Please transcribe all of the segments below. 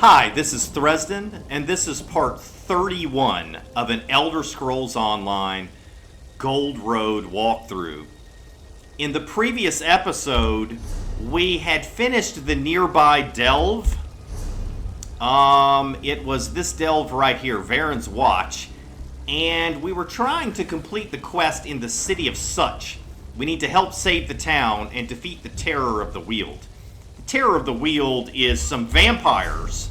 Hi, this is Thresden, and this is part 31 of an Elder Scrolls Online Gold Road walkthrough. In the previous episode, we had finished the nearby delve. It was this delve right here, Varen's Watch, and we were trying to complete the quest in the city of Sutch. We need to help save the town and defeat the Terror of the Weald. The Terror of the Weald is some vampires.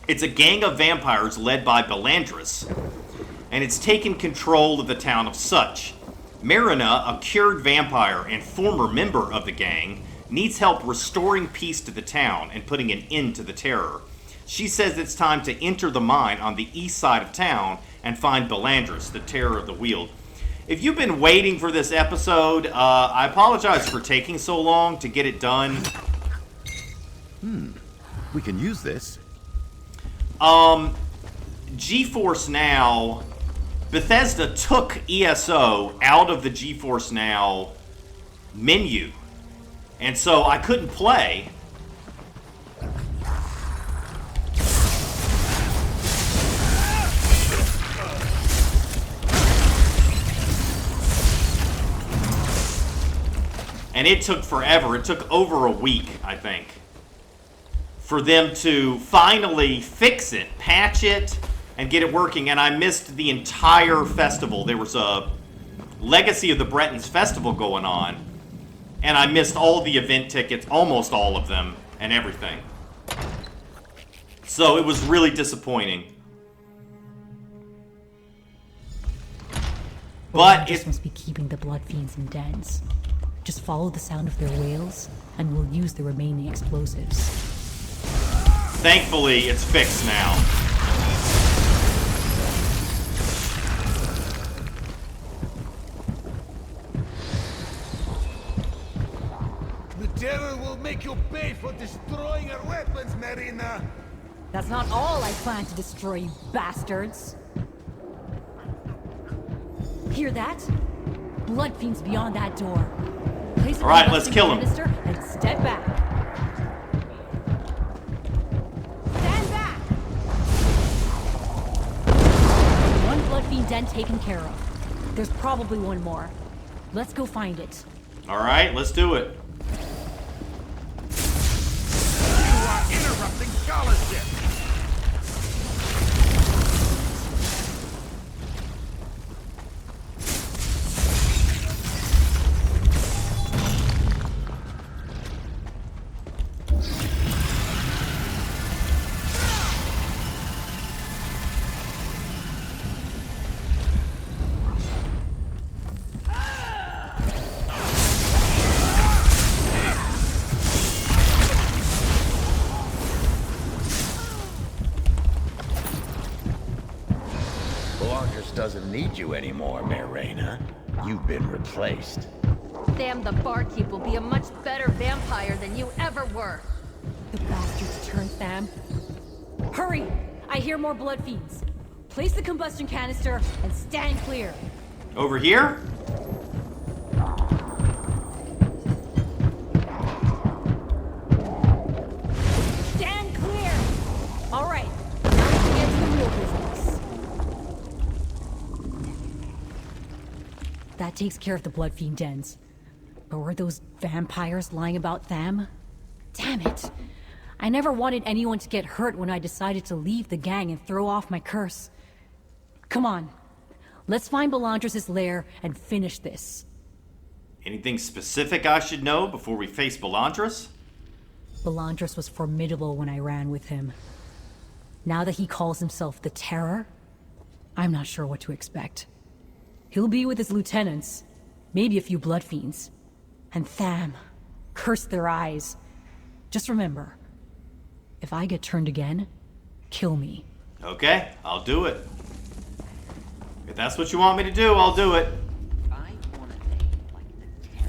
It's a gang of vampires led by Belandris, and it's taken control of the town of Sutch. Marina, a cured vampire and former member of the gang, needs help restoring peace to the town and putting an end to the terror. She says it's time to enter the mine on the east side of town and find Belandris, the Terror of the Weald. If you've been waiting for this episode, I apologize for taking so long to get it done. We can use this. GeForce Now, Bethesda took ESO out of the GeForce Now menu, and so I couldn't play. And it took forever. It took over a week, I think, for them to finally fix it, patch it, and get it working. And I missed the entire festival. There was a Legacy of the Bretons festival going on, and I missed all the event tickets, almost all of them, and everything. So it was really disappointing. But it must be keeping the blood fiends in dens. Just follow the sound of their wails, and we'll use the remaining explosives. Thankfully, it's fixed now. The terror will make you pay for destroying our weapons, Marina! That's not all I plan to destroy, you bastards! Hear that? Blood fiends beyond that door. Place all right, let's kill him. And step back. Stand back! One blood fiend den taken care of. There's probably one more. Let's go find it. All right, let's do it. You are interrupting scholarship! Doesn't need you anymore, Marina. You've been replaced. Tham the barkeep will be a much better vampire than you ever were. The bastards turned Tham. Hurry! I hear more blood fiends. Place the combustion canister and stand clear. Over here? Stand clear! Alright, now we can get to the real business. That takes care of the blood fiend dens. But were those vampires lying about Tham? Damn it! I never wanted anyone to get hurt when I decided to leave the gang and throw off my curse. Come on. Let's find Belandris' lair and finish this. Anything specific I should know before we face Belandris? Belandris was formidable when I ran with him. Now that he calls himself the Terror, I'm not sure what to expect. He'll be with his lieutenants, maybe a few blood fiends. And Tham, curse their eyes. Just remember, if I get turned again, kill me. Okay, I'll do it. If that's what you want me to do, I'll do it. I want a name like the Terror.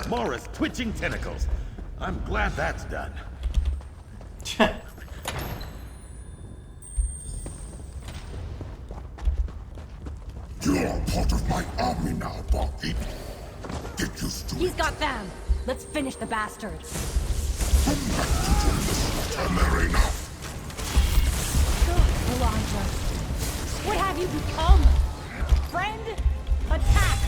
Morris, twitching tentacles. I'm glad that's done. You're part of my army now, Barkeep. Get used to He's it. got them! Let's finish the bastard! Come back to join the slaughter, Marina. Elijah, what have you become? Friend? Attack!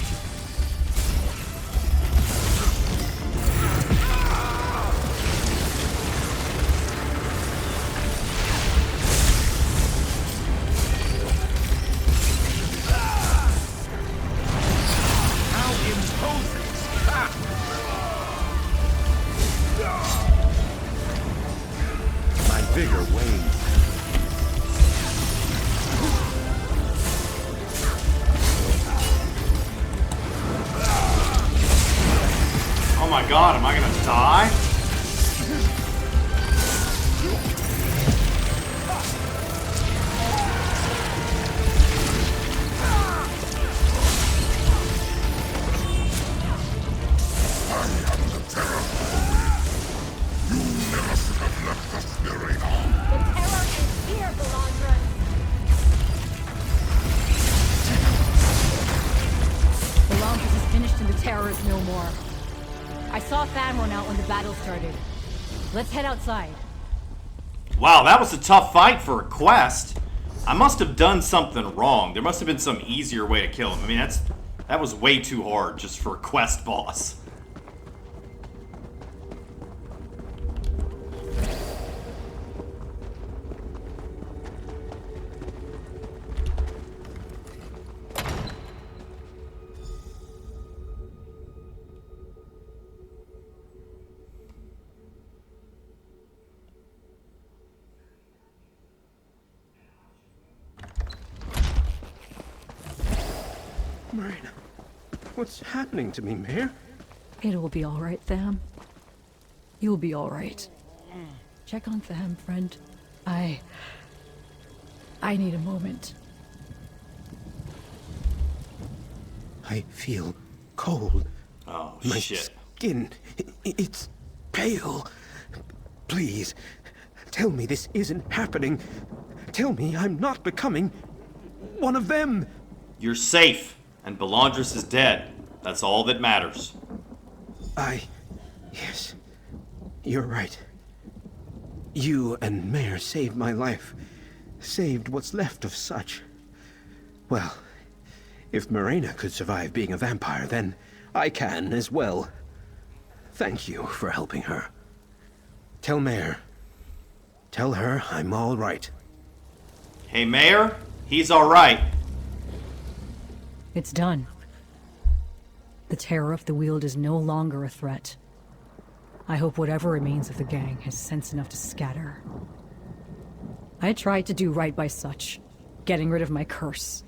How imposing! My vigor wanes. Oh my god, am I gonna die? You never should have left us, Marina. The terror is here, Belandra. The Launchers is finished and the Terror is no more. I saw Tham run out when the battle started. Let's head outside. Wow, that was a tough fight for a quest. I must have done something wrong. There must have been some easier way to kill him. I mean, that was way too hard just for a quest boss. Marina, what's happening to me, Mayor? It will be alright, Tham. You'll be alright. Check on Tham, friend. I need a moment. I feel cold. Oh, My shit. skin, it's pale. Please, tell me this isn't happening. Tell me I'm not becoming one of them. You're safe, and Belandris is dead. That's all that matters. Yes, you're right. You and Mayor saved my life. Saved what's left of Sutch. Well, if Marina could survive being a vampire, then I can as well. Thank you for helping her. Tell Mayor. Tell her I'm all right. Hey, Mayor, he's alright. It's done. The Terror of the Weald is no longer a threat. I hope whatever remains of the gang has sense enough to scatter. I tried to do right by Sutch, getting rid of my curse.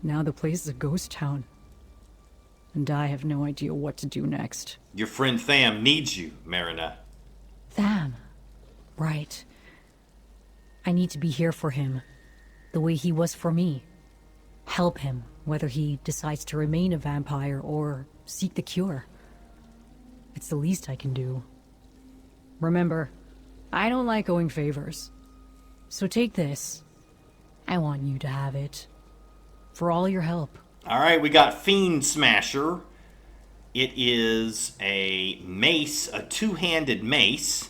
Now the place is a ghost town. And I have no idea what to do next. Your friend Tham needs you, Marina. Tham. Right. I need to be here for him, the way he was for me. Help him, whether he decides to remain a vampire or seek the cure. It's the least I can do. Remember, I don't like owing favors. So take this. I want you to have it. For all your help. Alright, we got Fiend Smasher. It is a mace, a two-handed mace.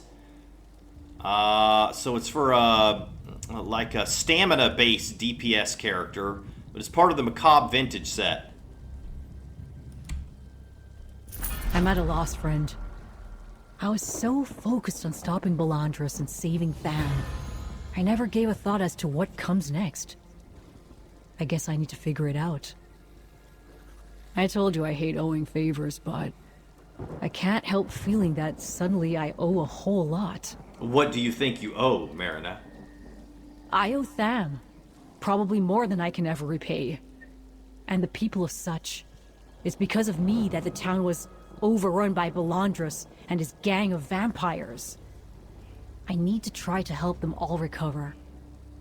So it's for like a stamina-based DPS character, but it's part of the Macabre Vintage set. I'm at a loss, friend. I was so focused on stopping Belandris and saving Tham. I never gave a thought as to what comes next. I guess I need to figure it out. I told you I hate owing favors, but I can't help feeling that suddenly I owe a whole lot. What do you think you owe, Marina? I owe Tham. Probably more than I can ever repay. And the people of Sutch. It's because of me that the town was overrun by Belandris and his gang of vampires. I need to try to help them all recover.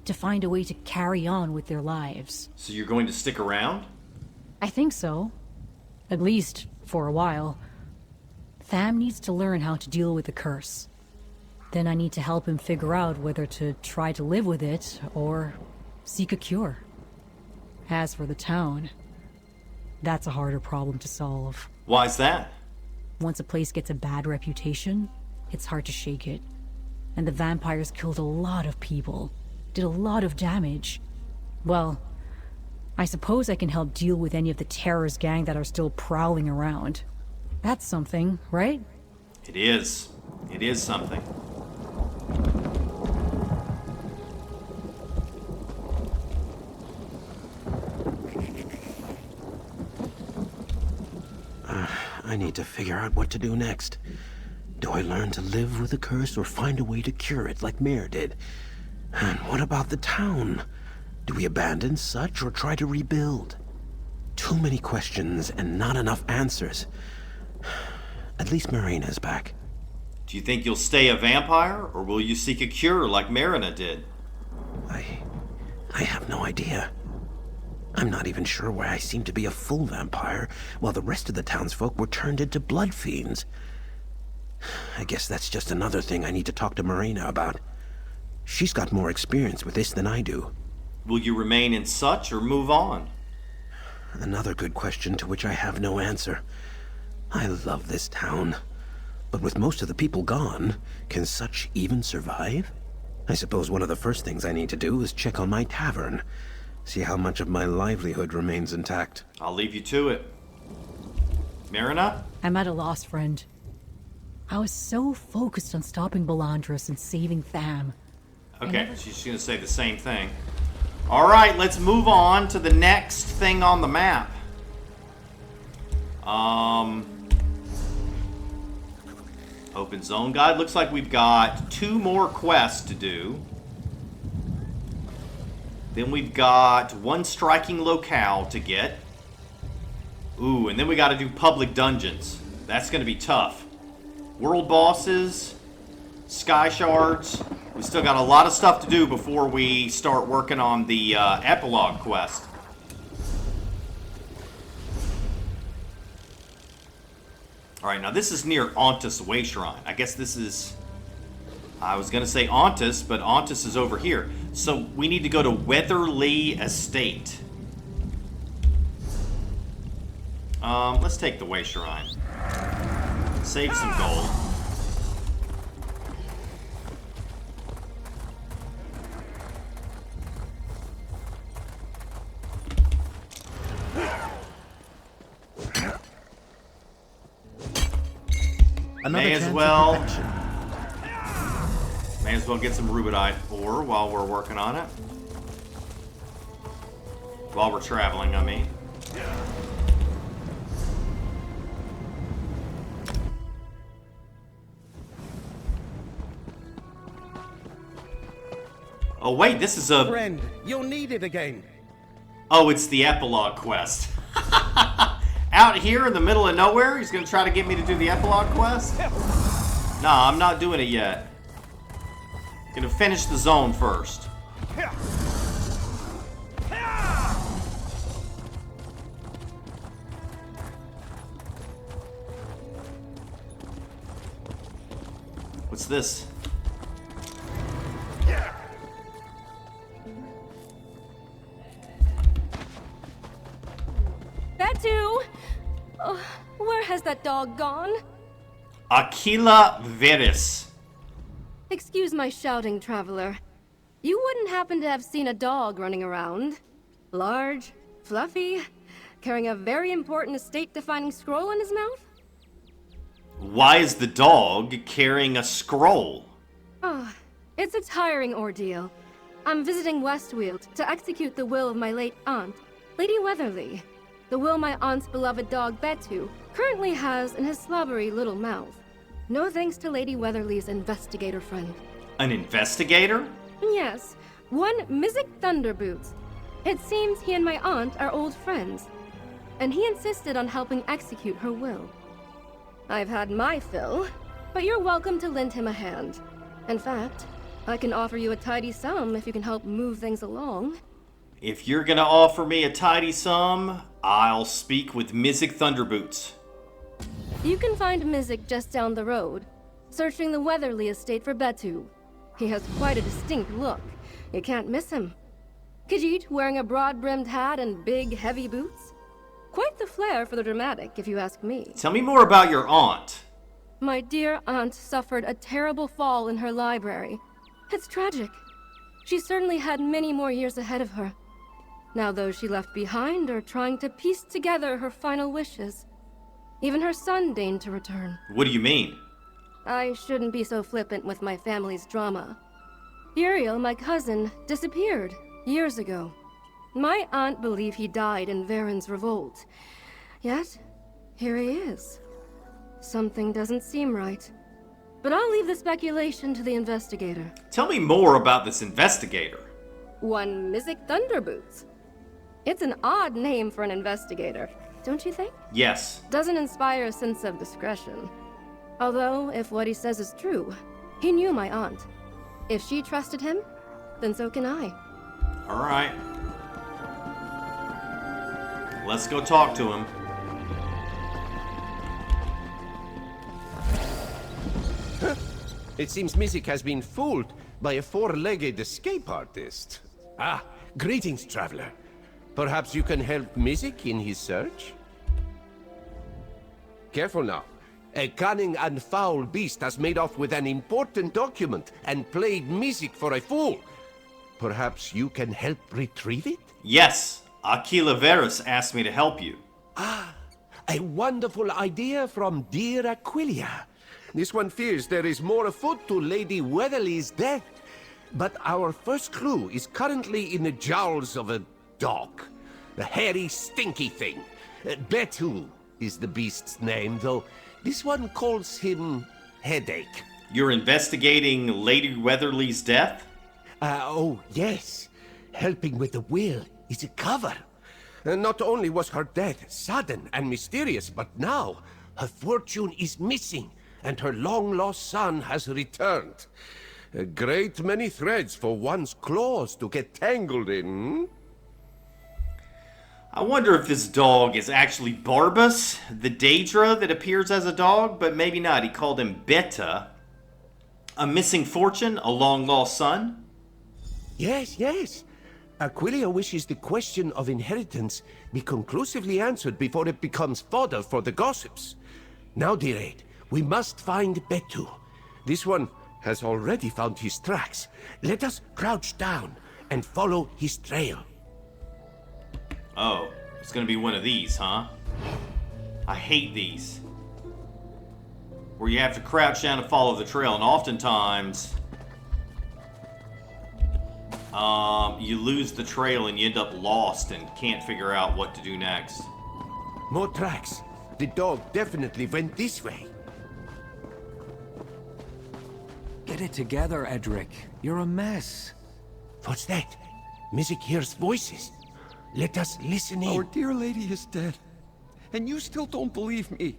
To find a way to carry on with their lives. So you're going to stick around? I think so. At least, for a while. Tham needs to learn how to deal with the curse. Then I need to help him figure out whether to try to live with it or seek a cure. As for the town, that's a harder problem to solve. Why's that? Once a place gets a bad reputation, it's hard to shake it. And the vampires killed a lot of people, did a lot of damage. Well, I suppose I can help deal with any of the terrorist gang that are still prowling around. That's something, right? It is. It is something. I need to figure out what to do next. Do I learn to live with the curse or find a way to cure it like Mare did? And what about the town? Do we abandon Sutch or try to rebuild? Too many questions and not enough answers. At least Marina's back. Do you think you'll stay a vampire, or will you seek a cure like Marina did? I have no idea. I'm not even sure why I seem to be a full vampire, while the rest of the townsfolk were turned into blood fiends. I guess that's just another thing I need to talk to Marina about. She's got more experience with this than I do. Will you remain in Sutch or move on? Another good question to which I have no answer. I love this town. But with most of the people gone, can Sutch even survive? I suppose one of the first things I need to do is check on my tavern. See how much of my livelihood remains intact. I'll leave you to it. Marina? I'm at a loss, friend. I was so focused on stopping Belandris and saving Tham. Okay, she's gonna say the same thing. Alright, let's move on to the next thing on the map. Open zone guide. Looks like we've got 2 more quests to do. Then we've got 1 striking locale to get. Ooh, and then we gotta do public dungeons. That's gonna be tough. World bosses, sky shards. We still got a lot of stuff to do before we start working on the epilogue quest. Alright, now this is near Ontus Way Shrine. I guess this is... I was going to say Ontus, but Ontus is over here. So we need to go to Weatherleah Estate. Let's take the Way Shrine. Save some gold. May as well get some rubidite ore while we're working on it. While we're traveling, I mean. Oh wait, this is a... Friend, you'll need it again. Oh, it's the epilogue quest. Out here in the middle of nowhere, he's gonna try to get me to do the epilogue quest? Nah, I'm not doing it yet. Gonna finish the zone first. What's this? Betu! Oh, where has that dog gone? Aquila Veris. Excuse my shouting, traveler. You wouldn't happen to have seen a dog running around? Large, fluffy, carrying a very important estate-defining scroll in his mouth? Why is the dog carrying a scroll? Oh, it's a tiring ordeal. I'm visiting West Weald to execute the will of my late aunt, Lady Weatherleah. The will my aunt's beloved dog Betu currently has in his slobbery little mouth. No thanks to Lady Weatherleah's investigator friend. An investigator? Yes, one Mizik Thunderboots. It seems he and my aunt are old friends, and he insisted on helping execute her will. I've had my fill, but you're welcome to lend him a hand. In fact, I can offer you a tidy sum if you can help move things along. If you're gonna offer me a tidy sum, I'll speak with Mizik Thunderboots. You can find Mizik just down the road, searching the Weatherleah Estate for Betu. He has quite a distinct look. You can't miss him. Khajiit wearing a broad-brimmed hat and big, heavy boots. Quite the flair for the dramatic, if you ask me. Tell me more about your aunt. My dear aunt suffered a terrible fall in her library. It's tragic. She certainly had many more years ahead of her. Now those she left behind are trying to piece together her final wishes. Even her son deigned to return. What do you mean? I shouldn't be so flippant with my family's drama. Uriel, my cousin, disappeared years ago. My aunt believed he died in Varen's revolt. Yet, here he is. Something doesn't seem right. But I'll leave the speculation to the investigator. Tell me more about this investigator. One Mizik Thunderboots. It's an odd name for an investigator, don't you think? Yes. Doesn't inspire a sense of discretion. Although, if what he says is true, he knew my aunt. If she trusted him, then so can I. All right. Let's go talk to him. It seems Mizik has been fooled by a four-legged escape artist. Ah, greetings, traveler. Perhaps you can help Mizik in his search? Careful now. A cunning and foul beast has made off with an important document and played Mizik for a fool. Perhaps you can help retrieve it? Yes. Aquila Verus asked me to help you. A wonderful idea from dear Aquilia. This one fears there is more afoot to Lady Weatherleah's death. But our first clue is currently in the jowls of a dog. The hairy, stinky thing. Betu is the beast's name, though this one calls him Headache. You're investigating Lady Weatherleah's death? Oh, yes. Helping with the will is a cover. Not only was her death sudden and mysterious, but now her fortune is missing, and her long-lost son has returned. A great many threads for one's claws to get tangled in. I wonder if this dog is actually Barbas, the Daedra that appears as a dog, but maybe not. He called him Beta. A missing fortune, a long-lost son? Yes, yes. Aquilia wishes the question of inheritance be conclusively answered before it becomes fodder for the gossips. Now, dear Aid, we must find Betu. This one has already found his tracks. Let us crouch down and follow his trail. Oh, it's gonna be one of these, huh? I hate these. Where you have to crouch down and follow the trail, and oftentimes you lose the trail and you end up lost and can't figure out what to do next. More tracks. The dog definitely went this way. Get it together, Edric. You're a mess. What's that? Mizik hears voices. Let us listen in. Our dear lady is dead. And you still don't believe me.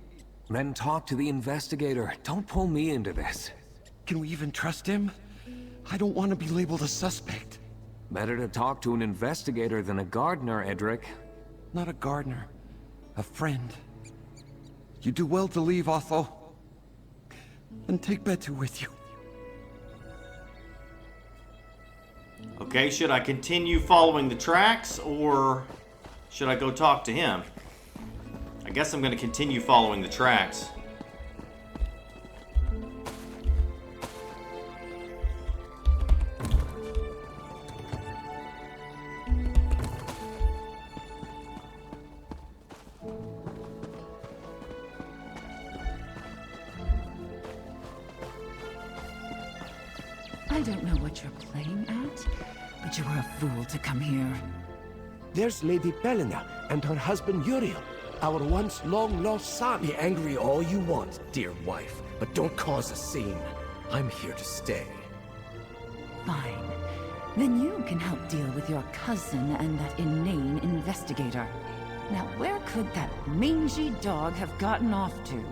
Then talk to the investigator. Don't pull me into this. Can we even trust him? I don't want to be labeled a suspect. Better to talk to an investigator than a gardener, Edric. Not a gardener. A friend. You do well to leave, Otho. And take Betu with you. Okay, should I continue following the tracks, or should I go talk to him? I guess I'm going to continue following the tracks. I don't know what you're playing at, but you were a fool to come here. There's Lady Belena and her husband Uriel, our once long-lost son. Be angry all you want, dear wife, but don't cause a scene. I'm here to stay. Fine. Then you can help deal with your cousin and that inane investigator. Now, where could that mangy dog have gotten off to?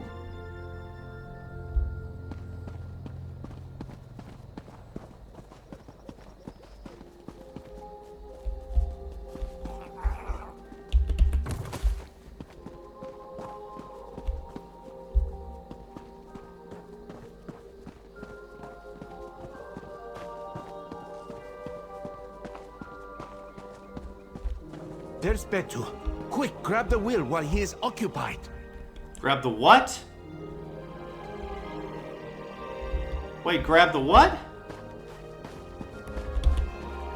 there's Betu. Quick, grab the wheel while he is occupied. Grab the what? Wait, grab the what?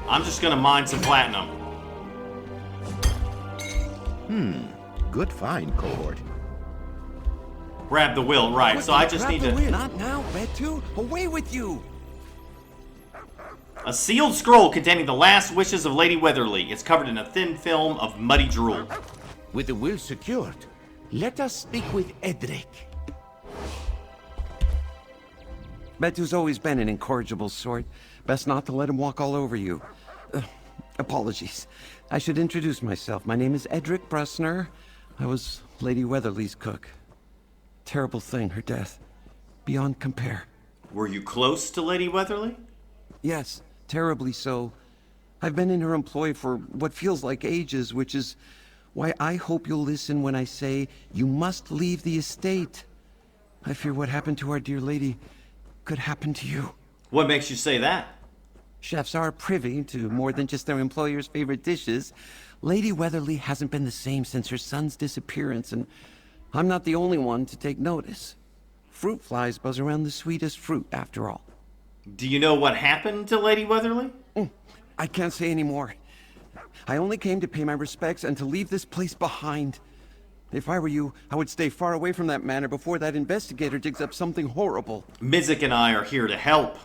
I'm just gonna mine some platinum. Good find, cohort. Grab the will, right. So I just need to... Not now, Betu! Away with you! A sealed scroll containing the last wishes of Lady Weatherleah. It's covered in a thin film of muddy drool. With the will secured, let us speak with Edric. Betu's always been an incorrigible sort. Best not to let him walk all over you. Apologies. I should introduce myself. My name is Edric Brusner. I was Lady Weatherleah's cook. Terrible thing, her death. Beyond compare. Were you close to Lady Weatherleah? Yes, terribly so. I've been in her employ for what feels like ages, which is why I hope you'll listen when I say you must leave the estate. I fear what happened to our dear lady could happen to you. What makes you say that? Chefs are privy to more than just their employer's favorite dishes. Lady Weatherleah hasn't been the same since her son's disappearance, and I'm not the only one to take notice. Fruit flies buzz around the sweetest fruit, after all. Do you know what happened to Lady Weatherleah? I can't say any more. I only came to pay my respects and to leave this place behind. If I were you, I would stay far away from that manor before that investigator digs up something horrible. Mizik and I are here to help.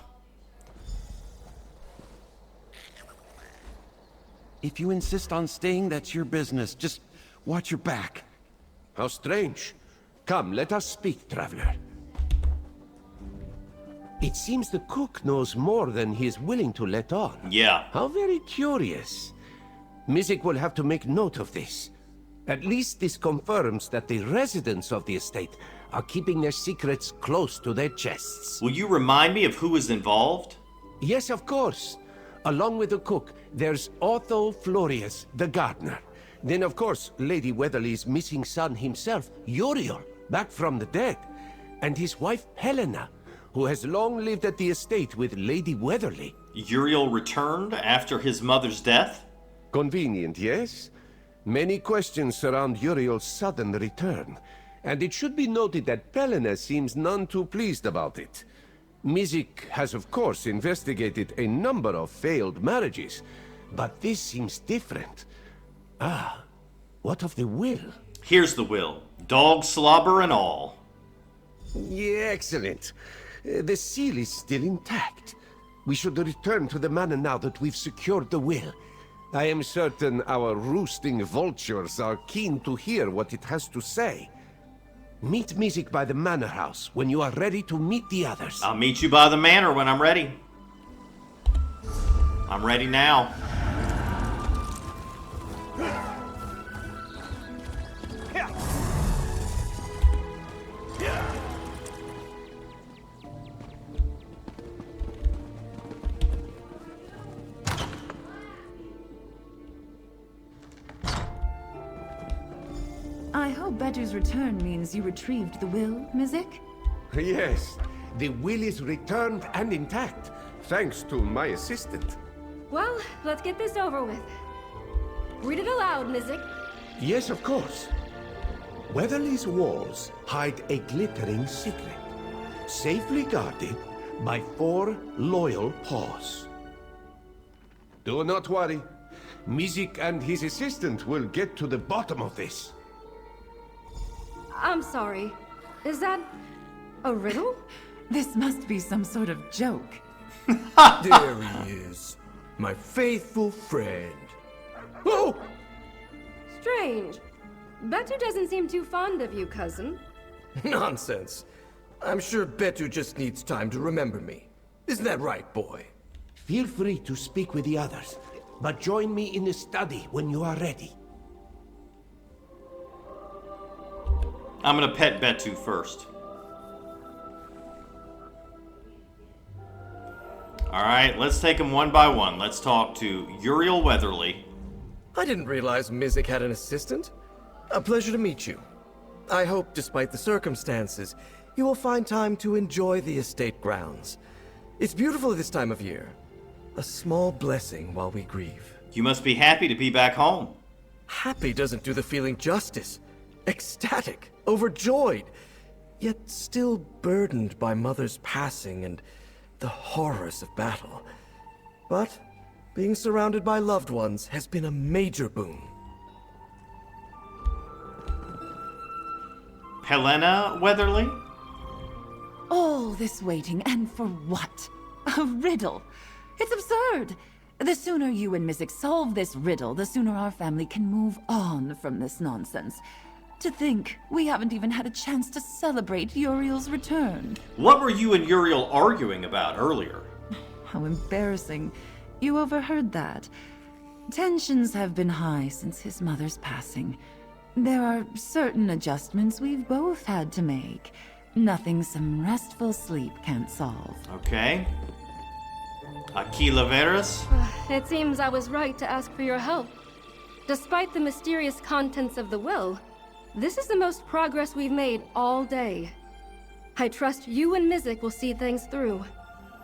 If you insist on staying, that's your business. Just watch your back. How strange. Come, let us speak, traveler. It seems the cook knows more than he is willing to let on. Yeah. How very curious. Mizik will have to make note of this. At least this confirms that the residents of the estate are keeping their secrets close to their chests. Will you remind me of who is involved? Yes, of course. Along with the cook, there's Otho Florius, the gardener. Then, of course, Lady Weatherleah's missing son himself, Uriel, back from the dead. And his wife, Helena, who has long lived at the estate with Lady Weatherleah. Uriel returned after his mother's death? Convenient, yes? Many questions surround Uriel's sudden return. And it should be noted that Helena seems none too pleased about it. Mizik has, of course, investigated a number of failed marriages, but this seems different. Ah, what of the will? Here's the will. Dog slobber and all. Yeah, excellent. The seal is still intact. We should return to the manor now that we've secured the will. I am certain our roosting vultures are keen to hear what it has to say. Meet Mizik by the manor house when you are ready to meet the others. I'll meet you by the manor when I'm ready. I'm ready now. I hope Betu's return means you retrieved the will, Mizik? Yes, the will is returned and intact, thanks to my assistant. Well, let's get this over with. Read it aloud, Mizik. Yes, of course. Weatherleah's walls hide a glittering secret, safely guarded by 4 loyal paws. Do not worry. Mizik and his assistant will get to the bottom of this. I'm sorry. Is that a riddle? This must be some sort of joke. There he is. My faithful friend. Oh! Strange. Betu doesn't seem too fond of you, cousin. Nonsense. I'm sure Betu just needs time to remember me. Isn't that right, boy? Feel free to speak with the others, but join me in the study when you are ready. I'm gonna pet Betu first. Alright, let's take them one by one. Let's talk to Uriel Weatherleah. I didn't realize Mizik had an assistant. A pleasure to meet you. I hope, despite the circumstances, you will find time to enjoy the estate grounds. It's beautiful this time of year. A small blessing while we grieve. You must be happy to be back home. Happy doesn't do the feeling justice. Ecstatic, overjoyed, yet still burdened by Mother's passing and the horrors of battle. But being surrounded by loved ones has been a major boon. Helena Weatherly? All this waiting, and for what? A riddle. It's absurd. The sooner you and Mizik solve this riddle, the sooner our family can move on from this nonsense. To think, we haven't even had a chance to celebrate Uriel's return. What were you and Uriel arguing about earlier? How embarrassing. You overheard that. Tensions have been high since his mother's passing. There are certain adjustments we've both had to make. Nothing some restful sleep can't solve. Okay. Aquila Veras? It seems I was right to ask for your help. Despite the mysterious contents of the will, this is the most progress we've made all day. I trust you and Mizik will see things through,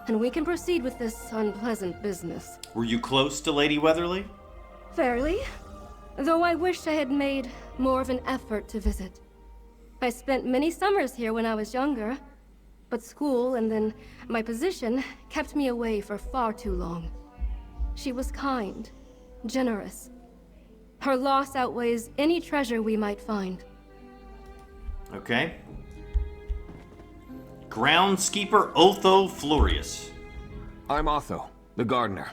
and we can proceed with this unpleasant business. Were you close to Lady Weatherly? Fairly, though I wish I had made more of an effort to visit. I spent many summers here when I was younger, but school and then my position kept me away for far too long. She was kind, generous. Her loss outweighs any treasure we might find. Okay. Groundskeeper Otho Florius. I'm Otho, the gardener.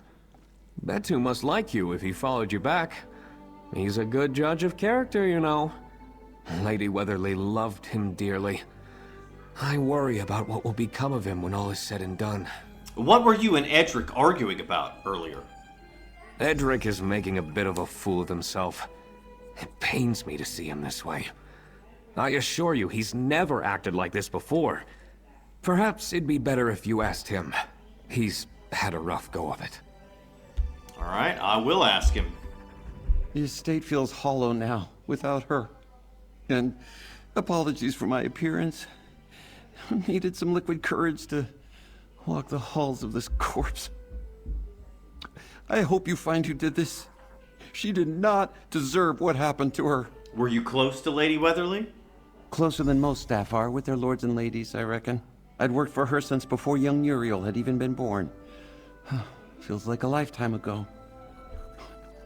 Betu must like you if he followed you back. He's a good judge of character, you know. Lady Weatherly loved him dearly. I worry about what will become of him when all is said and done. What were you and Edric arguing about earlier? Edric is making a bit of a fool of himself. It pains me to see him this way. I assure you, he's never acted like this before. Perhaps it'd be better if you asked him. He's had a rough go of it. All right, I will ask him. The estate feels hollow now, without her. And apologies for my appearance. Needed some liquid courage to walk the halls of this corpse. I hope you find who did this. She did not deserve what happened to her. Were you close to Lady Weatherly? Closer than most staff are, with their lords and ladies, I reckon. I'd worked for her since before young Uriel had even been born. Feels like a lifetime ago.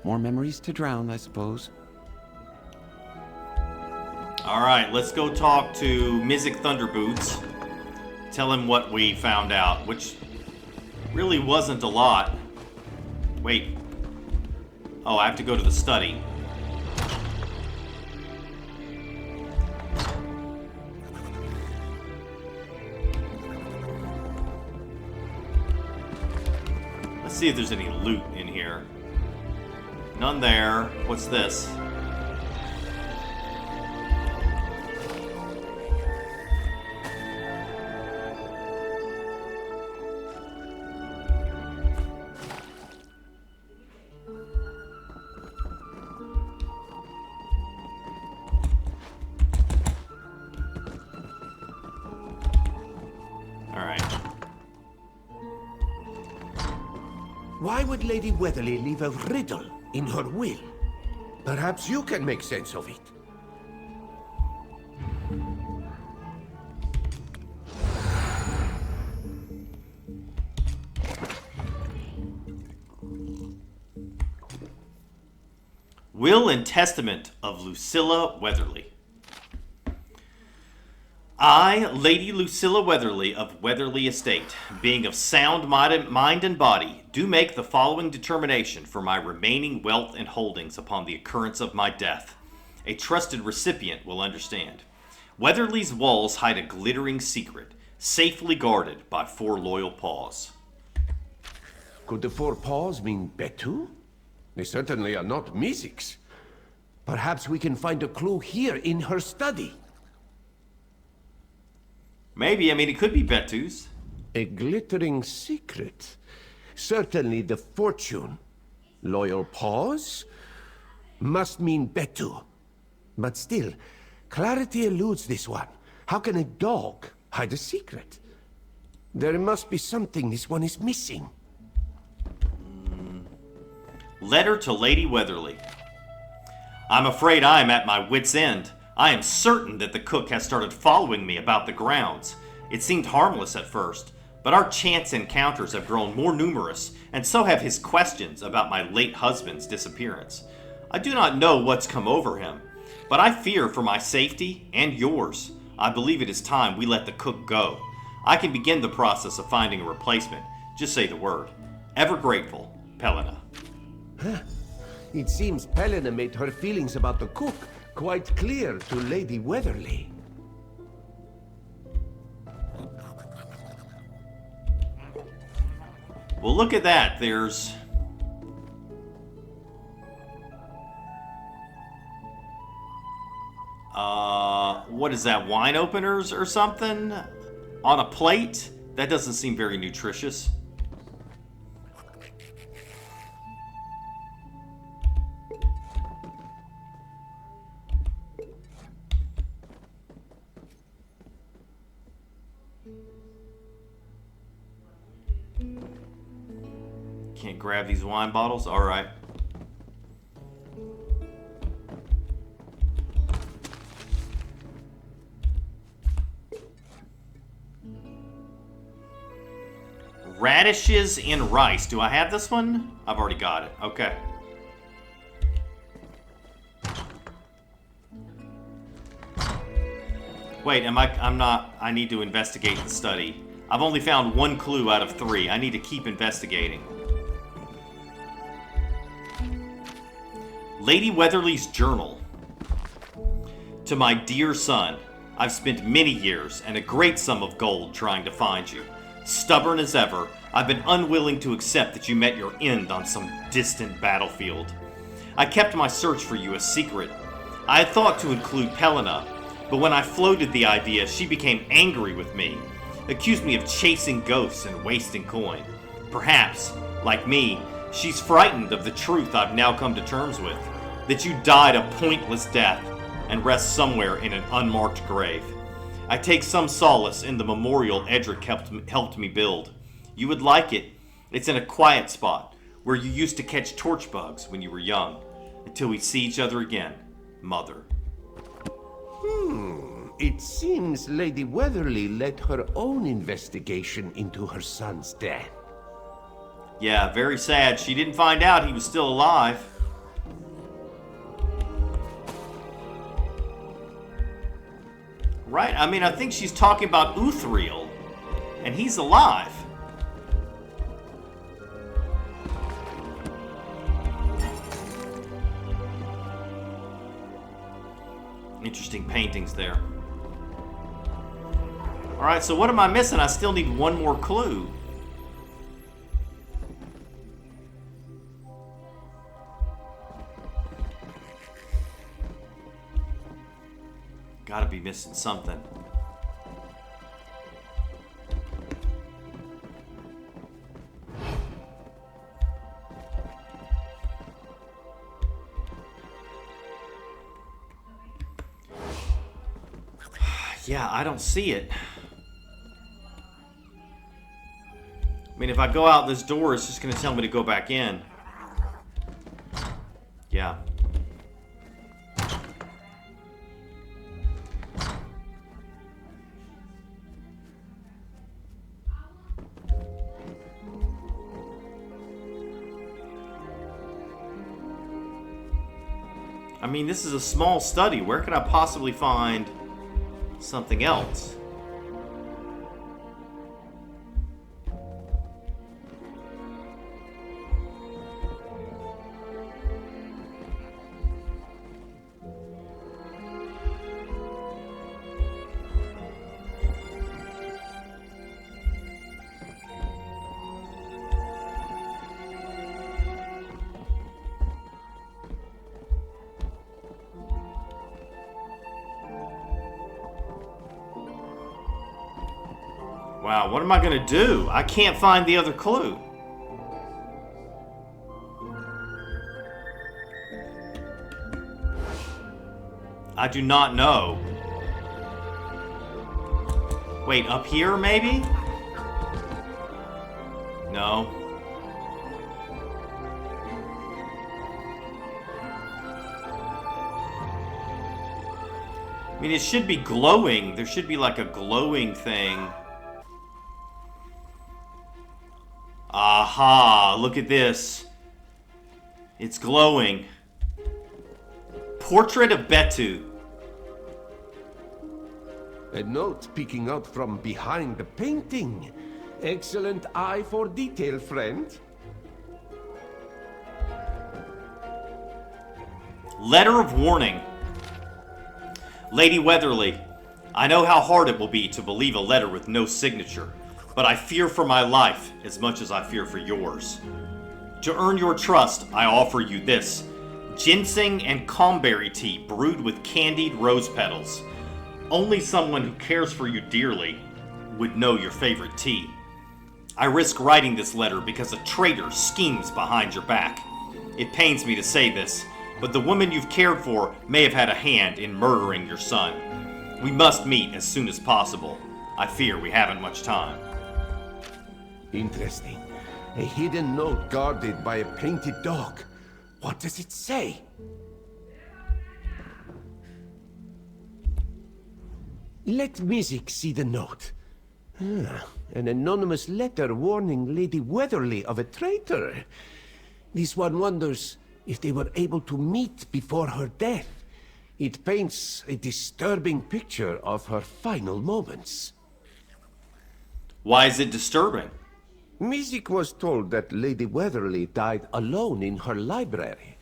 More memories to drown, I suppose. All right, let's go talk to Mizik Thunderboots. Tell him what we found out, which really wasn't a lot. Wait. Oh, I have to go to the study. Let's see if there's any loot in here. None there. What's this? Why would Lady Weatherly leave a riddle in her will? Perhaps you can make sense of it. Will and Testament of Lucilla Weatherly. I, Lady Lucilla Weatherly of Weatherleah Estate, being of sound mind and body, do make the following determination for my remaining wealth and holdings upon the occurrence of my death. A trusted recipient will understand. Weatherly's walls hide a glittering secret, safely guarded by 4 loyal paws. Could the 4 paws mean Betu? They certainly are not Mizik's. Perhaps we can find a clue here in her study. Maybe, I mean, it could be Betu's. A glittering secret. Certainly the fortune. Loyal paws? Must mean Betu. But still, clarity eludes this one. How can a dog hide a secret? There must be something this one is missing. Letter to Lady Weatherly. I'm afraid I am at my wit's end. I am certain that the cook has started following me about the grounds. It seemed harmless at first, but our chance encounters have grown more numerous, and so have his questions about my late husband's disappearance. I do not know what's come over him, but I fear for my safety and yours. I believe it is time we let the cook go. I can begin the process of finding a replacement. Just say the word. Ever grateful, Pelena. It seems Pelena made her feelings about the cook quite clear to Lady Weatherleah. Well, look at that. There's... what is that? Wine openers or something? On a plate? That doesn't seem very nutritious. Can't grab these wine bottles? Alright. Radishes in rice. Do I have this one? I've already got it. Okay. Wait, I'm not... I need to investigate the study. I've only found one clue out of 3. I need to keep investigating. Lady Weatherleah's journal. To my dear son, I've spent many years and a great sum of gold trying to find you. Stubborn as ever, I've been unwilling to accept that you met your end on some distant battlefield. I kept my search for you a secret. I had thought to include Pelena, but when I floated the idea, she became angry with me, accused me of chasing ghosts and wasting coin. Perhaps, like me, she's frightened of the truth I've now come to terms with, that you died a pointless death and rest somewhere in an unmarked grave. I take some solace in the memorial Edric helped me build. You would like it. It's in a quiet spot where you used to catch torch bugs when you were young, until we see each other again, Mother. It seems Lady Weatherleah led her own investigation into her son's death. Yeah, very sad. She didn't find out he was still alive. Right? I mean, I think she's talking about Uthriel, and he's alive. Interesting paintings there. Alright, so what am I missing? I still need one more clue. Gotta be missing something. Yeah, I don't see it. I mean, if I go out this door, it's just gonna tell me to go back in. Yeah. I mean, this is a small study. Where could I possibly find something else? Wow, what am I gonna do? I can't find the other clue. I do not know. Wait, up here maybe? No. I mean, it should be glowing. There should be like a glowing thing. Aha, look at this. It's glowing. Portrait of Betu. A note peeking out from behind the painting. Excellent eye for detail, friend. Letter of warning. Lady Weatherleah, I know how hard it will be to believe a letter with no signature, but I fear for my life as much as I fear for yours. To earn your trust, I offer you this: ginseng and comberry tea brewed with candied rose petals. Only someone who cares for you dearly would know your favorite tea. I risk writing this letter because a traitor schemes behind your back. It pains me to say this, but the woman you've cared for may have had a hand in murdering your son. We must meet as soon as possible. I fear we haven't much time. Interesting. A hidden note guarded by a painted dog. What does it say? Let Mizik see the note. An anonymous letter warning Lady Weatherleah of a traitor. This one wonders if they were able to meet before her death. It paints a disturbing picture of her final moments. Why is it disturbing? Mizik was told that Lady Weatherleah died alone in her library.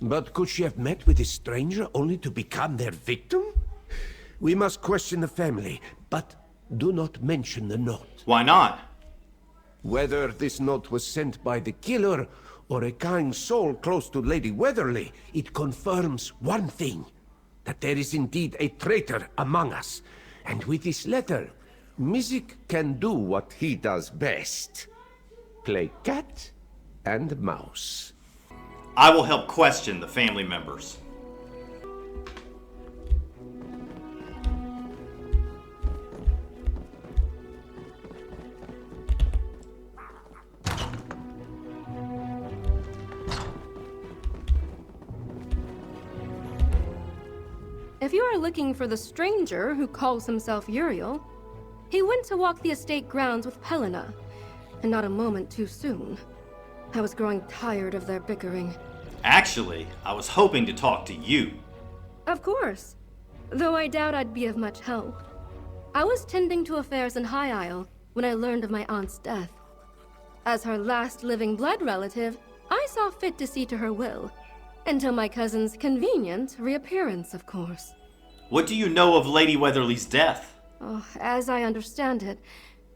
But could she have met with a stranger only to become their victim? We must question the family, but do not mention the note. Why not? Whether this note was sent by the killer or a kind soul close to Lady Weatherleah, it confirms one thing: that there is indeed a traitor among us. And with this letter, Mizik can do what he does best: play cat and mouse. I will help question the family members. If you are looking for the stranger who calls himself Uriel, he went to walk the estate grounds with Helena, and not a moment too soon. I was growing tired of their bickering. Actually, I was hoping to talk to you. Of course, though I doubt I'd be of much help. I was tending to affairs in High Isle when I learned of my aunt's death. As her last living blood relative, I saw fit to see to her will, until my cousin's convenient reappearance, of course. What do you know of Lady Weatherleah's death? Oh, as I understand it,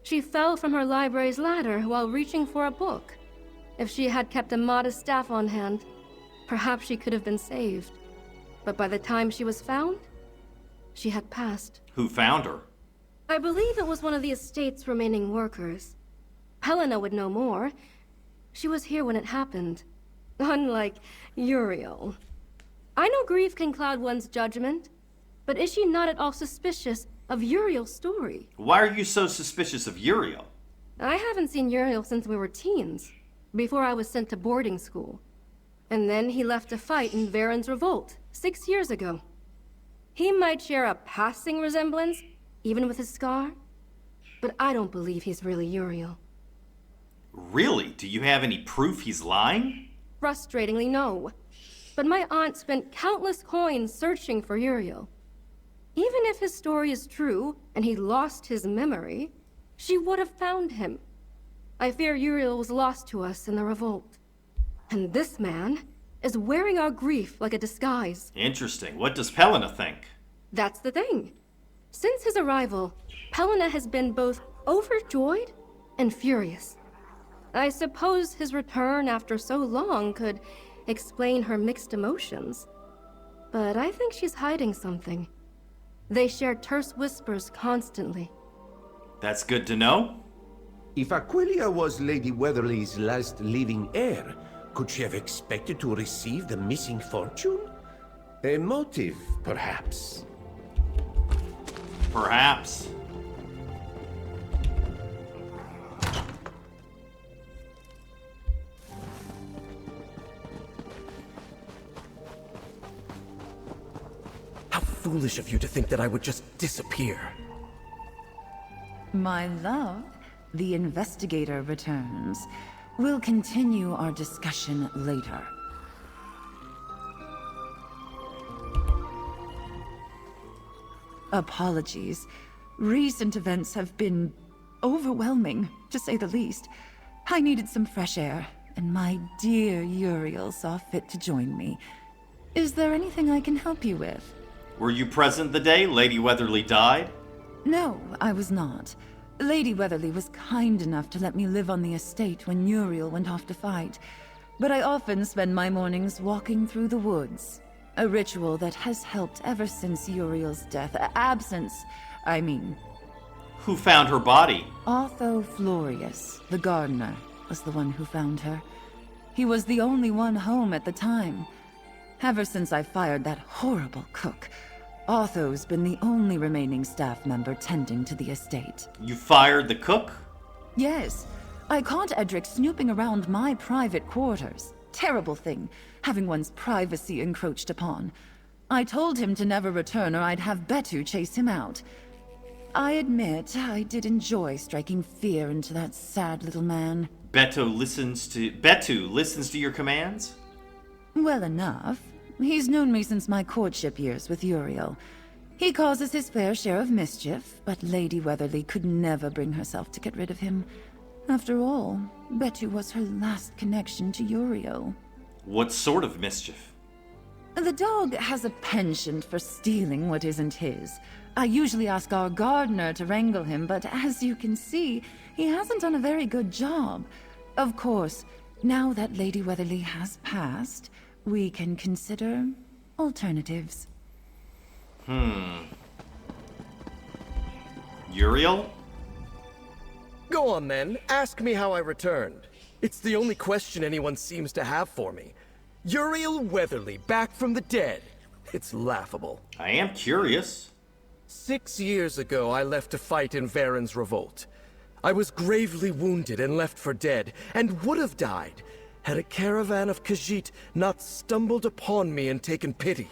she fell from her library's ladder while reaching for a book. If she had kept a modest staff on hand, perhaps she could have been saved. But by the time she was found, she had passed. Who found her? I believe it was one of the estate's remaining workers. Helena would know more. She was here when it happened. Unlike Uriel. I know grief can cloud one's judgment, but is she not at all suspicious of Uriel's story? Why are you so suspicious of Uriel? I haven't seen Uriel since we were teens, before I was sent to boarding school. And then he left to fight in Varen's revolt 6 years ago. He might share a passing resemblance, even with his scar, but I don't believe he's really Uriel. Really? Do you have any proof he's lying? Frustratingly, no. But my aunt spent countless coins searching for Uriel. Even if his story is true, and he lost his memory, she would have found him. I fear Uriel was lost to us in the revolt. And this man is wearing our grief like a disguise. Interesting. What does Helena think? That's the thing. Since his arrival, Helena has been both overjoyed and furious. I suppose his return after so long could explain her mixed emotions. But I think she's hiding something. They share terse whispers constantly. That's good to know. If Aquilia was Lady Weatherleah's last living heir, could she have expected to receive the missing fortune? A motive, perhaps. Perhaps. foolish of you to think that I would just disappear. My love, the investigator returns. We'll continue our discussion later. Apologies. Recent events have been overwhelming, to say the least. I needed some fresh air, and my dear Uriel saw fit to join me. Is there anything I can help you with? Were you present the day Lady Weatherleah died? No, I was not. Lady Weatherleah was kind enough to let me live on the estate when Uriel went off to fight, but I often spend my mornings walking through the woods. A ritual that has helped ever since Uriel's death. Absence, I mean. Who found her body? Otho Florius, the gardener, was the one who found her. He was the only one home at the time. Ever since I fired that horrible cook, Otho's been the only remaining staff member tending to the estate. You fired the cook? Yes. I caught Edric snooping around my private quarters. Terrible thing, having one's privacy encroached upon. I told him to never return or I'd have Betu chase him out. I admit, I did enjoy striking fear into that sad little man. Betu listens to your commands? Well enough. He's known me since my courtship years with Uriel. He causes his fair share of mischief, but Lady Weatherleah could never bring herself to get rid of him. After all, Betu was her last connection to Uriel. What sort of mischief? The dog has a penchant for stealing what isn't his. I usually ask our gardener to wrangle him, but as you can see, he hasn't done a very good job. Of course, now that Lady Weatherleah has passed, we can consider alternatives. Uriel? Go on then, ask me how I returned. It's the only question anyone seems to have for me. Uriel Weatherleah, back from the dead. It's laughable. I am curious. 6 years ago, I left to fight in Varen's revolt. I was gravely wounded and left for dead, and would have died, had a caravan of Khajiit not stumbled upon me and taken pity.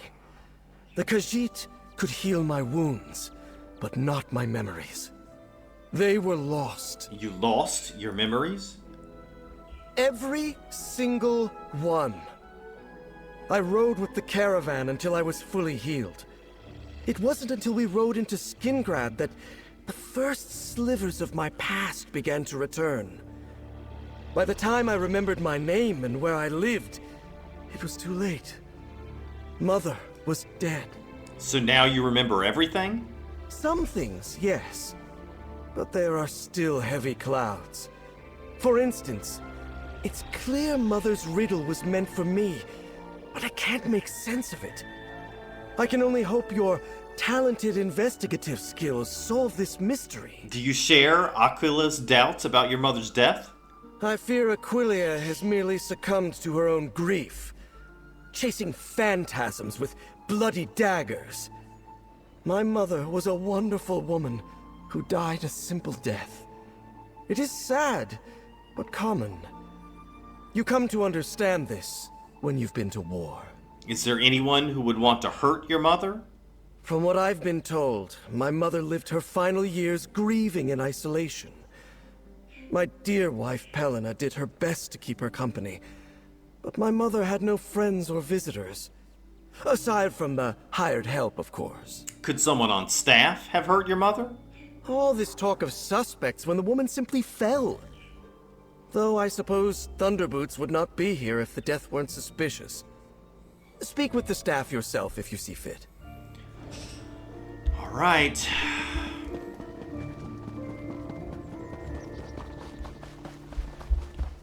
The Khajiit could heal my wounds, but not my memories. They were lost. You lost your memories? Every single one. I rode with the caravan until I was fully healed. It wasn't until we rode into Skingrad that the first slivers of my past began to return. By the time I remembered my name and where I lived, it was too late. Mother was dead. So now you remember everything? Some things, yes. But there are still heavy clouds. For instance, it's clear Mother's riddle was meant for me, but I can't make sense of it. I can only hope your talented investigative skills solve this mystery. Do you share Aquila's doubts about your mother's death? I fear Aquilia has merely succumbed to her own grief, chasing phantasms with bloody daggers. My mother was a wonderful woman who died a simple death. It is sad, but common. You come to understand this when you've been to war. Is there anyone who would want to hurt your mother? From what I've been told, my mother lived her final years grieving in isolation. My dear wife Pelena did her best to keep her company, but my mother had no friends or visitors. Aside from the hired help, of course. Could someone on staff have hurt your mother? All this talk of suspects when the woman simply fell. Though I suppose Thunderboots would not be here if the death weren't suspicious. Speak with the staff yourself if you see fit. All right.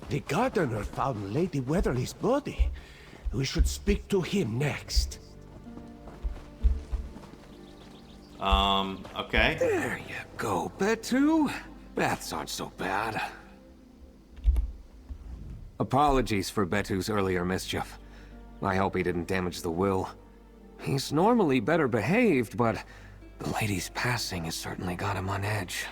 The gardener found Lady Weatherleah's body. We should speak to him next. Okay. There you go, Betu. Baths aren't so bad. Apologies for Betu's earlier mischief. I hope he didn't damage the will. He's normally better behaved, but the lady's passing has certainly got him on edge.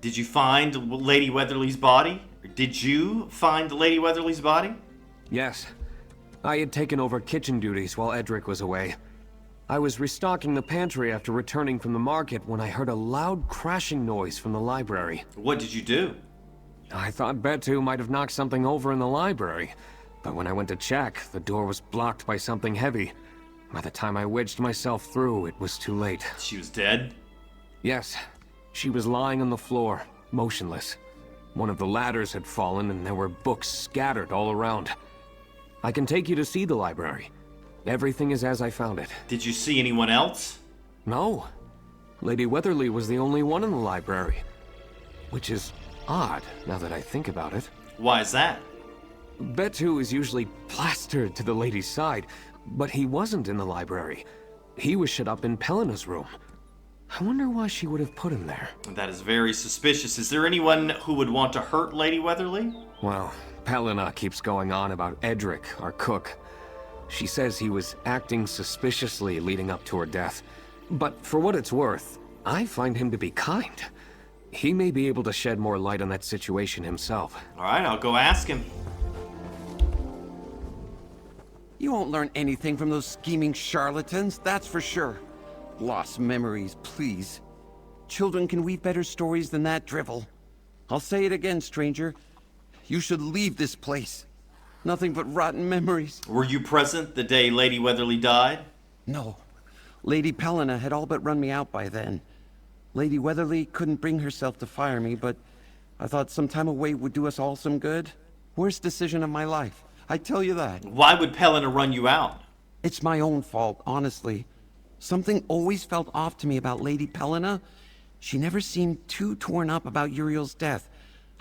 Did you find Lady Weatherleah's body? Did you find Lady Weatherleah's body? Yes. I had taken over kitchen duties while Edric was away. I was restocking the pantry after returning from the market when I heard a loud crashing noise from the library. What did you do? I thought Betu might have knocked something over in the library, but when I went to check, the door was blocked by something heavy. By the time I wedged myself through, it was too late. She was dead? Yes. She was lying on the floor, motionless. One of the ladders had fallen and there were books scattered all around. I can take you to see the library. Everything is as I found it. Did you see anyone else? No. Lady Weatherleah was the only one in the library. Which is odd, now that I think about it. Why is that? Betu is usually plastered to the lady's side, but he wasn't in the library. He was shut up in Pelena's room. I wonder why she would have put him there. That is very suspicious. Is there anyone who would want to hurt Lady Weatherleah? Well, Pelena keeps going on about Edric, our cook. She says he was acting suspiciously leading up to her death. But for what it's worth, I find him to be kind. He may be able to shed more light on that situation himself. All right, I'll go ask him. You won't learn anything from those scheming charlatans, that's for sure. Lost memories, please. Children can weave better stories than that drivel. I'll say it again, stranger. You should leave this place. Nothing but rotten memories. Were you present the day Lady Weatherleah died? No. Lady Pelena had all but run me out by then. Lady Weatherleah couldn't bring herself to fire me, but I thought some time away would do us all some good. Worst decision of my life, I tell you that. Why would Pelena run you out? It's my own fault, honestly. Something always felt off to me about Lady Pelena. She never seemed too torn up about Uriel's death.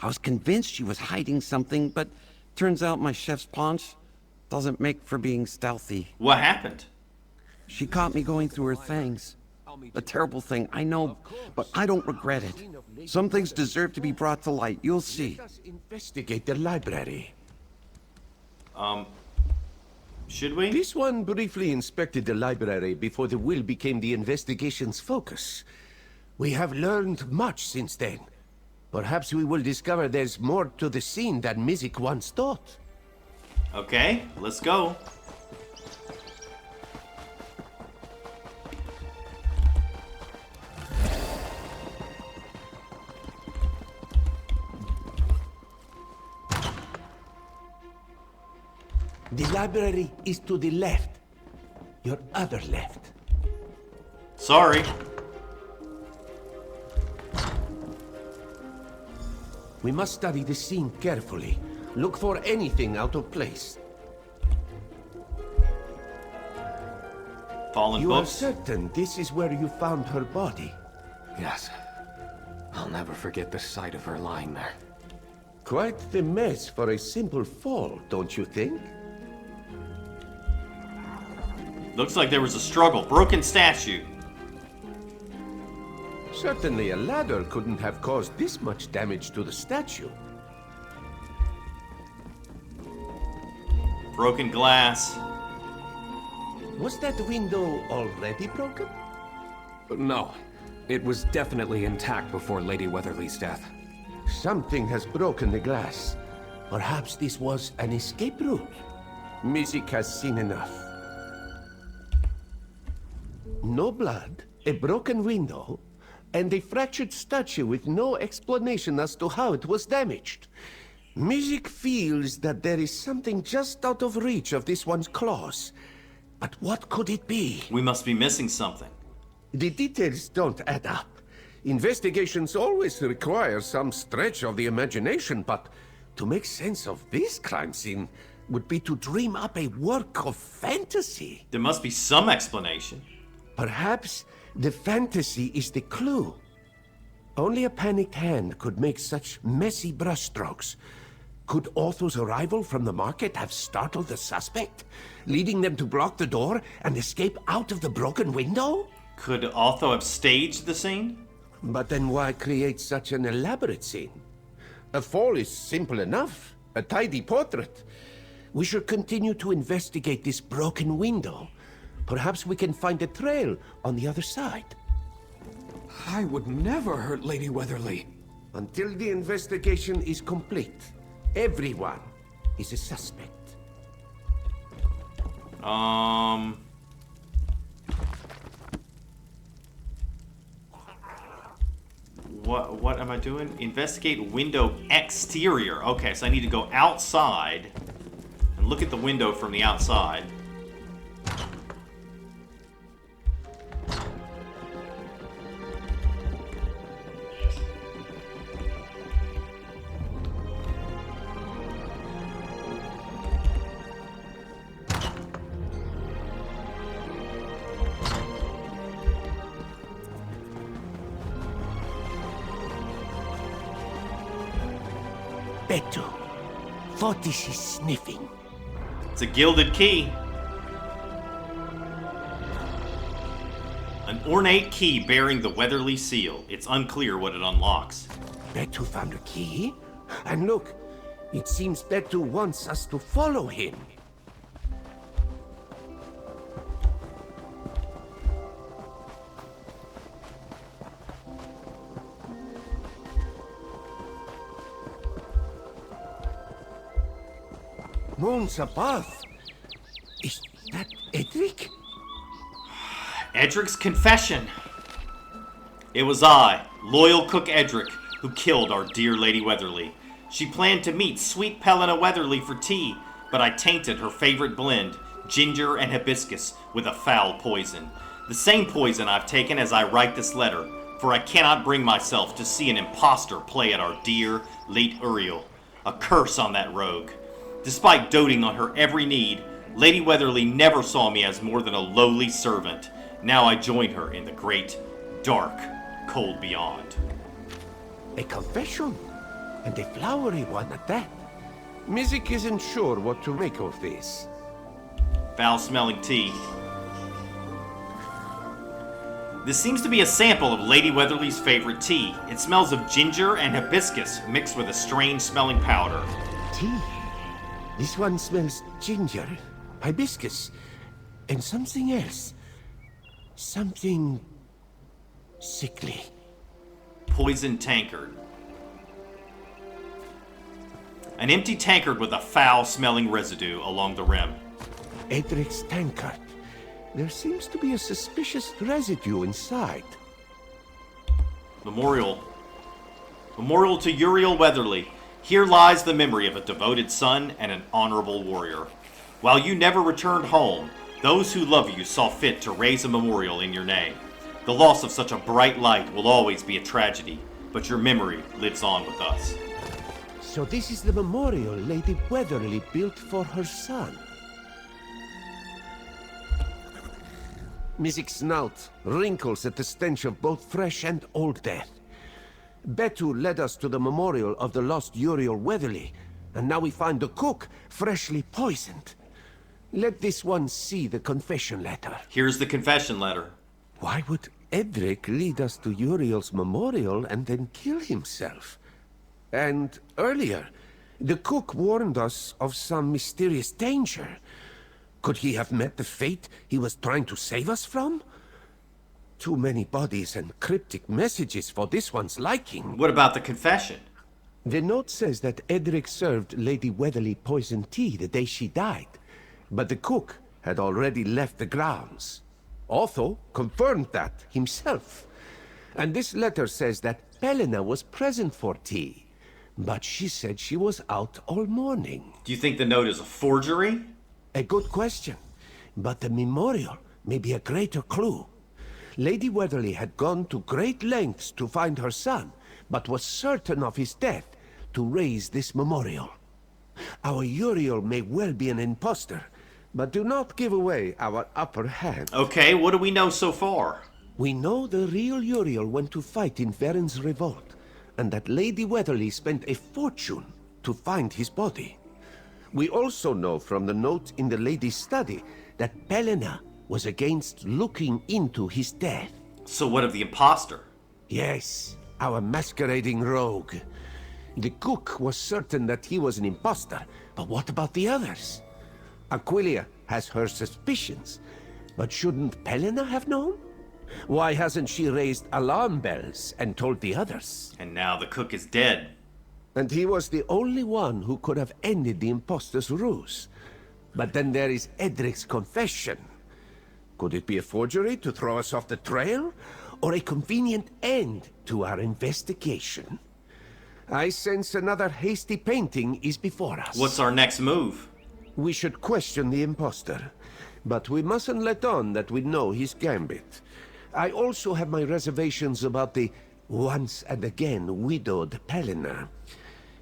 I was convinced she was hiding something, but turns out my chef's paunch doesn't make for being stealthy. What happened? She caught me going through her things. A terrible thing, I know, but I don't regret it. Some things deserve to be brought to light, you'll see. Let us investigate the library. Should we? This one briefly inspected the library before the will became the investigation's focus. We have learned much since then. Perhaps we will discover there's more to the scene than Mizik once thought. Okay, let's go. The library is to the left. Your other left. Sorry. We must study the scene carefully. Look for anything out of place. Fallen You books? are certain this is where you found her body? Yes. I'll never forget the sight of her lying there. Quite the mess for a simple fall, don't you think? Looks like there was a struggle. Broken statue. Certainly a ladder couldn't have caused this much damage to the statue. Broken glass. Was that window already broken? No. It was definitely intact before Lady Weatherleah's death. Something has broken the glass. Perhaps this was an escape route. Mizik has seen enough. No blood, a broken window, and a fractured statue with no explanation as to how it was damaged. Mizik feels that there is something just out of reach of this one's claws. But what could it be? We must be missing something. The details don't add up. Investigations always require some stretch of the imagination, but to make sense of this crime scene would be to dream up a work of fantasy. There must be some explanation. Perhaps the fantasy is the clue. Only a panicked hand could make such messy brushstrokes. Could Otho's arrival from the market have startled the suspect, leading them to block the door and escape out of the broken window? Could Otho have staged the scene? But then why create such an elaborate scene? A fall is simple enough, a tidy portrait. We should continue to investigate this broken window. Perhaps we can find a trail on the other side. I would never hurt Lady Weatherleah. Until the investigation is complete, everyone is a suspect. what am I doing? Investigate window exterior. Okay, so I need to go outside and look at the window from the outside. Beto, what is he sniffing? It's a gilded key. An ornate key bearing the Weatherleah seal. It's unclear what it unlocks. Beto found a key? And look, it seems Beto wants us to follow him. Moons above. Is that Edric? Edric's confession. It was I, loyal cook Edric, who killed our dear Lady Weatherleah. She planned to meet sweet Pelena Weatherleah for tea, but I tainted her favorite blend, ginger and hibiscus, with a foul poison. The same poison I've taken as I write this letter, for I cannot bring myself to see an impostor play at our dear, late Uriel. A curse on that rogue. Despite doting on her every need, Lady Weatherleah never saw me as more than a lowly servant. Now I join her in the great, dark, cold beyond. A confession, and a flowery one at that. Mizik isn't sure what to make of this. Foul-smelling tea. This seems to be a sample of Lady Weatherleah's favorite tea. It smells of ginger and hibiscus mixed with a strange-smelling powder. Tea? This one smells ginger, hibiscus, and something else. Something sickly. Poison tankard. An empty tankard with a foul-smelling residue along the rim. Edric's tankard. There seems to be a suspicious residue inside. Memorial. Memorial to Uriel Weatherleah. Here lies the memory of a devoted son and an honorable warrior. While you never returned home, those who love you saw fit to raise a memorial in your name. The loss of such a bright light will always be a tragedy, but your memory lives on with us. So this is the memorial Lady Weatherleah built for her son. Mizik's snout wrinkles at the stench of both fresh and old death. Betu led us to the memorial of the lost Uriel Weatherleah, and now we find the cook freshly poisoned. Let this one see the confession letter. Here's the confession letter. Why would Edric lead us to Uriel's memorial and then kill himself? And earlier, the cook warned us of some mysterious danger. Could he have met the fate he was trying to save us from? Too many bodies and cryptic messages for this one's liking. What about the confession? The note says that Edric served Lady Weatherleah poisoned tea the day she died, but the cook had already left the grounds. Otho confirmed that himself. And this letter says that Pelena was present for tea, but she said she was out all morning. Do you think the note is a forgery? A good question, but the memorial may be a greater clue. Lady Weatherleah had gone to great lengths to find her son, but was certain of his death to raise this memorial. Our Uriel may well be an impostor, but do not give away our upper hand. Okay, what do we know so far? We know the real Uriel went to fight in Varen's revolt, and that Lady Weatherleah spent a fortune to find his body. We also know from the note in the lady's study that Pelena was against looking into his death. So what of the impostor? Yes, our masquerading rogue. The cook was certain that he was an impostor, but what about the others? Aquilia has her suspicions, but shouldn't Pelena have known? Why hasn't she raised alarm bells and told the others? And now the cook is dead. And he was the only one who could have ended the impostor's ruse. But then there is Edric's confession. Could it be a forgery to throw us off the trail? or a convenient end to our investigation. I sense another hasty painting is before us. What's our next move? We should question the impostor, but we mustn't let on that we know his gambit. I also have my reservations about the once and again widowed Pelina.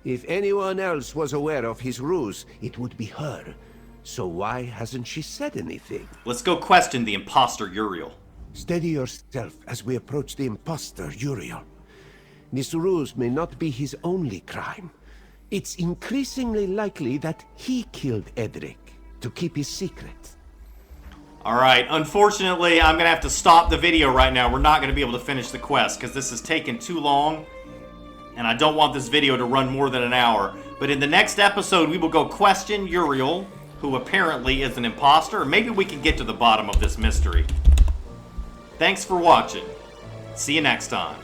If anyone else was aware of his ruse, it would be her. So why hasn't she said anything? Let's go question the imposter Uriel. Steady yourself as we approach the impostor Uriel. This ruse may not be his only crime. It's increasingly likely that he killed Edric to keep his secret. Alright, unfortunately, I'm going to have to stop the video right now. We're not going to be able to finish the quest because this has taken too long. And I don't want this video to run more than an hour. But in the next episode, we will go question Uriel, who apparently is an imposter. Maybe we can get to the bottom of this mystery. Thanks for watching. See you next time.